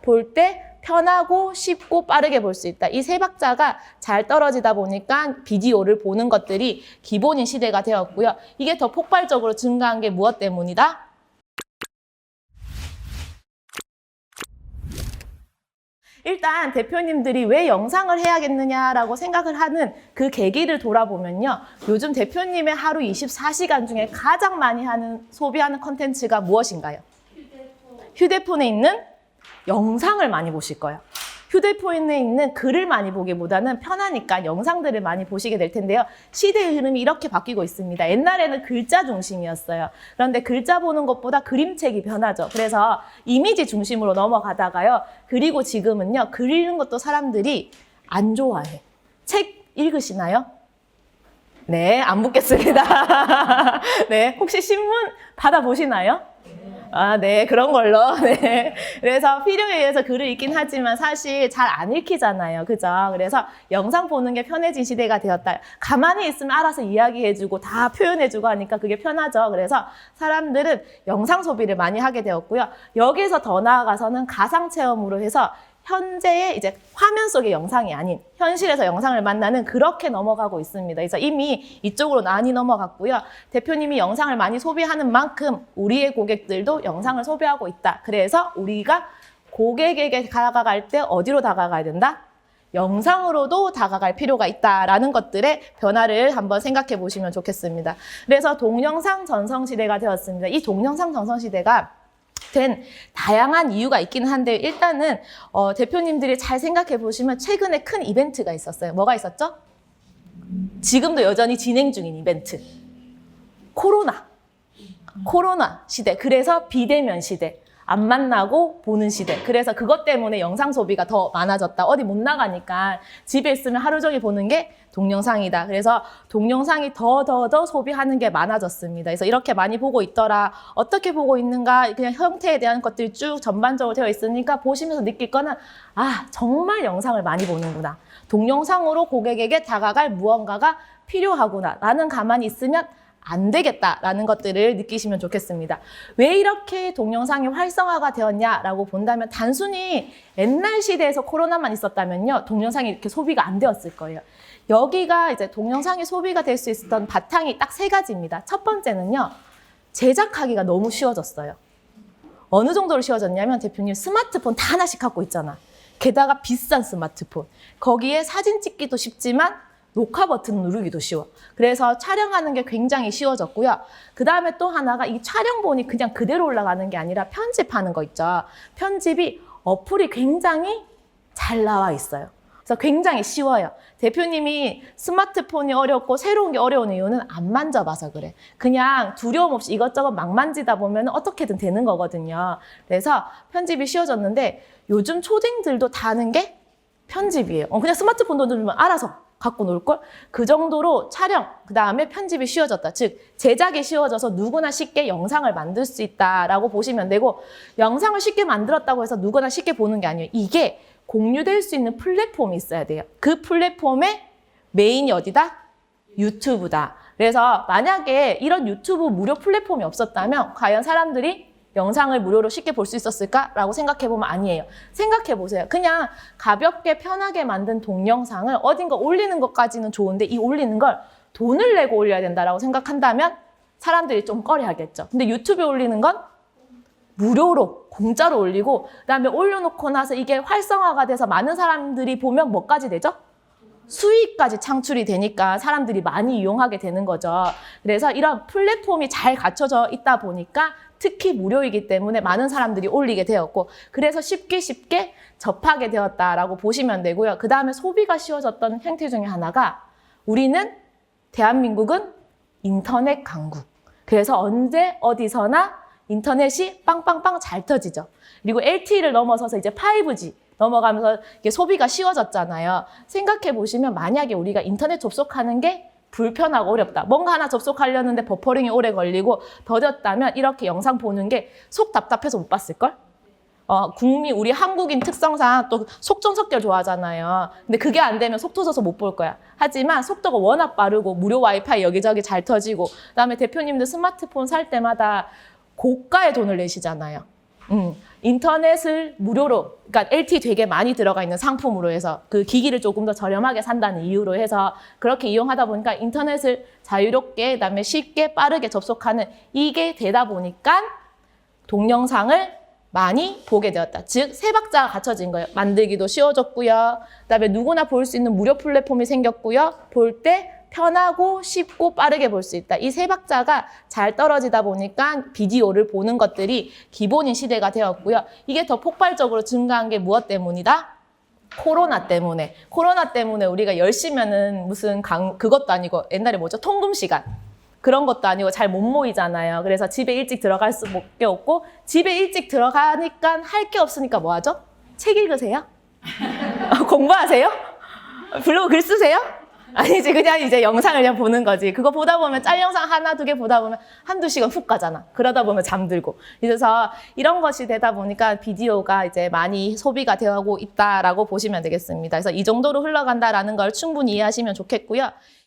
볼 때 편하고 쉽고 빠르게 볼 수 있다. 이 세 박자가 잘 떨어지다 보니까 비디오를 보는 것들이 기본인 시대가 되었고요. 이게 더 폭발적으로 증가한 게 무엇 때문이다? 일단 대표님들이 왜 영상을 해야겠느냐라고 생각을 하는 그 계기를 돌아보면요. 요즘 대표님의 하루 24시간 중에 가장 많이 소비하는 콘텐츠가 무엇인가요? 휴대폰에 있는 영상을 많이 보실 거예요. 휴대폰에 있는 글을 많이 보기보다는 편하니까 영상들을 많이 보시게 될 텐데요. 시대의 흐름이 이렇게 바뀌고 있습니다. 옛날에는 글자 중심이었어요. 그런데 글자 보는 것보다 그림책이 편하죠. 그래서 이미지 중심으로 넘어가다가요. 그리고 지금은요. 글 읽는 것도 사람들이 안 좋아해. 책 읽으시나요? 네, 안 묻겠습니다. 네, 혹시 신문 받아보시나요? 아, 네, 그런 걸로. 네. 그래서 필요에 의해서 글을 읽긴 하지만 사실 잘 안 읽히잖아요. 그죠? 그래서 영상 보는 게 편해진 시대가 되었다. 가만히 있으면 알아서 이야기해주고 다 표현해주고 하니까 그게 편하죠. 그래서 사람들은 영상 소비를 많이 하게 되었고요. 여기서 더 나아가서는 가상체험으로 해서 현재의 이제 화면 속의 영상이 아닌 현실에서 영상을 만나는 그렇게 넘어가고 있습니다. 그래서 이미 이쪽으로 많이 넘어갔고요. 대표님이 영상을 많이 소비하는 만큼 우리의 고객들도 영상을 소비하고 있다. 그래서 우리가 고객에게 다가갈 때 어디로 다가가야 된다? 영상으로도 다가갈 필요가 있다라는 것들의 변화를 한번 생각해 보시면 좋겠습니다. 그래서 동영상 전성시대가 되었습니다. 이 동영상 전성시대가 된 다양한 이유가 있긴 한데 일단은 대표님들이 잘 생각해 보시면 최근에 큰 이벤트가 있었어요. 뭐가 있었죠? 지금도 여전히 진행 중인 이벤트. 코로나 시대. 그래서 비대면 시대. 안 만나고 보는 시대. 그래서 그것 때문에 영상 소비가 더 많아졌다. 어디 못 나가니까 집에 있으면 하루 종일 보는 게 동영상이다. 그래서 동영상이 더 소비하는 게 많아졌습니다. 그래서 이렇게 많이 보고 있더라. 어떻게 보고 있는가. 그냥 형태에 대한 것들이 쭉 전반적으로 되어 있으니까 보시면서 느낄 거는 아, 정말 영상을 많이 보는구나. 동영상으로 고객에게 다가갈 무언가가 필요하구나. 나는 가만히 있으면 안 되겠다라는 것들을 느끼시면 좋겠습니다. 왜 이렇게 동영상이 활성화가 되었냐라고 본다면 단순히 옛날 시대에서 코로나만 있었다면요. 동영상이 이렇게 소비가 안 되었을 거예요. 여기가 이제 동영상이 소비가 될 수 있었던 바탕이 딱 세 가지입니다. 첫 번째는요. 제작하기가 너무 쉬워졌어요. 어느 정도로 쉬워졌냐면 대표님 스마트폰 다 하나씩 갖고 있잖아. 게다가 비싼 스마트폰. 거기에 사진 찍기도 쉽지만 녹화 버튼 누르기도 쉬워. 그래서 촬영하는 게 굉장히 쉬워졌고요. 그 다음에 또 하나가 이 촬영본이 그냥 그대로 올라가는 게 아니라 편집하는 거 있죠. 편집이 어플이 굉장히 잘 나와 있어요. 그래서 굉장히 쉬워요. 대표님이 스마트폰이 어렵고 새로운 게 어려운 이유는 안 만져봐서 그래. 그냥 두려움 없이 이것저것 막 만지다 보면 어떻게든 되는 거거든요. 그래서 편집이 쉬워졌는데 요즘 초딩들도 다 하는 게 편집이에요. 그냥 스마트폰도 누르면 알아서 갖고 놀걸? 그 정도로 촬영, 그 다음에 편집이 쉬워졌다. 즉, 제작이 쉬워져서 누구나 쉽게 영상을 만들 수 있다라고 보시면 되고 영상을 쉽게 만들었다고 해서 누구나 쉽게 보는 게 아니에요. 이게 공유될 수 있는 플랫폼이 있어야 돼요. 그 플랫폼의 메인이 어디다? 유튜브다. 그래서 만약에 이런 유튜브 무료 플랫폼이 없었다면 과연 사람들이 영상을 무료로 쉽게 볼 수 있었을까라고 생각해보면 아니에요. 생각해보세요. 그냥 가볍게 편하게 만든 동영상을 어딘가 올리는 것까지는 좋은데 이 올리는 걸 돈을 내고 올려야 된다라고 생각한다면 사람들이 좀 꺼려하겠죠. 근데 유튜브에 올리는 건 무료로 공짜로 올리고 그다음에 올려놓고 나서 이게 활성화가 돼서 많은 사람들이 보면 뭐까지 되죠? 수익까지 창출이 되니까 사람들이 많이 이용하게 되는 거죠. 그래서 이런 플랫폼이 잘 갖춰져 있다 보니까 특히 무료이기 때문에 많은 사람들이 올리게 되었고 그래서 쉽게 접하게 되었다라고 보시면 되고요. 그 다음에 소비가 쉬워졌던 행태 중에 하나가 우리는 대한민국은 인터넷 강국. 그래서 언제 어디서나 인터넷이 빵빵빵 잘 터지죠. 그리고 LTE를 넘어서서 이제 5G 넘어가면서 이게 소비가 쉬워졌잖아요. 생각해 보시면 만약에 우리가 인터넷 접속하는 게 불편하고 어렵다. 뭔가 하나 접속하려는데 버퍼링이 오래 걸리고 더뎠다면 이렇게 영상 보는 게 속 답답해서 못 봤을걸? 우리 한국인 특성상 또 속전속결 좋아하잖아요. 근데 그게 안 되면 속 터져서 못 볼 거야. 하지만 속도가 워낙 빠르고 무료 와이파이 여기저기 잘 터지고 그다음에 대표님들 스마트폰 살 때마다 고가의 돈을 내시잖아요. 인터넷을 무료로, 그러니까 LTE 되게 많이 들어가 있는 상품으로 해서 그 기기를 조금 더 저렴하게 산다는 이유로 해서 그렇게 이용하다 보니까 인터넷을 자유롭게, 그다음에 쉽게 빠르게 접속하는 이게 되다 보니까 동영상을 많이 보게 되었다. 즉, 세 박자가 갖춰진 거예요. 만들기도 쉬워졌고요. 그다음에 누구나 볼 수 있는 무료 플랫폼이 생겼고요. 볼 때 편하고 쉽고 빠르게 볼 수 있다. 이 세 박자가 잘 떨어지다 보니까 비디오를 보는 것들이 기본인 시대가 되었고요. 이게 더 폭발적으로 증가한 게 무엇 때문이다? 코로나 때문에. 코로나 때문에 우리가 10시면은 무슨 그것도 아니고 옛날에 뭐죠? 통금 시간. 그런 것도 아니고 잘 못 모이잖아요. 그래서 집에 일찍 들어갈 수밖에 없고 집에 일찍 들어가니까 할 게 없으니까 뭐 하죠? 책 읽으세요? 공부하세요? 블로그 글 쓰세요? 아니지, 그냥 이제 영상을 그냥 보는 거지. 그거 보다 보면 짤 영상 하나, 두 개 보다 보면 한두 시간 훅 가잖아. 그러다 보면 잠들고. 그래서 이런 것이 되다 보니까 비디오가 이제 많이 소비가 되고 있다라고 보시면 되겠습니다. 그래서 이 정도로 흘러간다라는 걸 충분히 이해하시면 좋겠고요.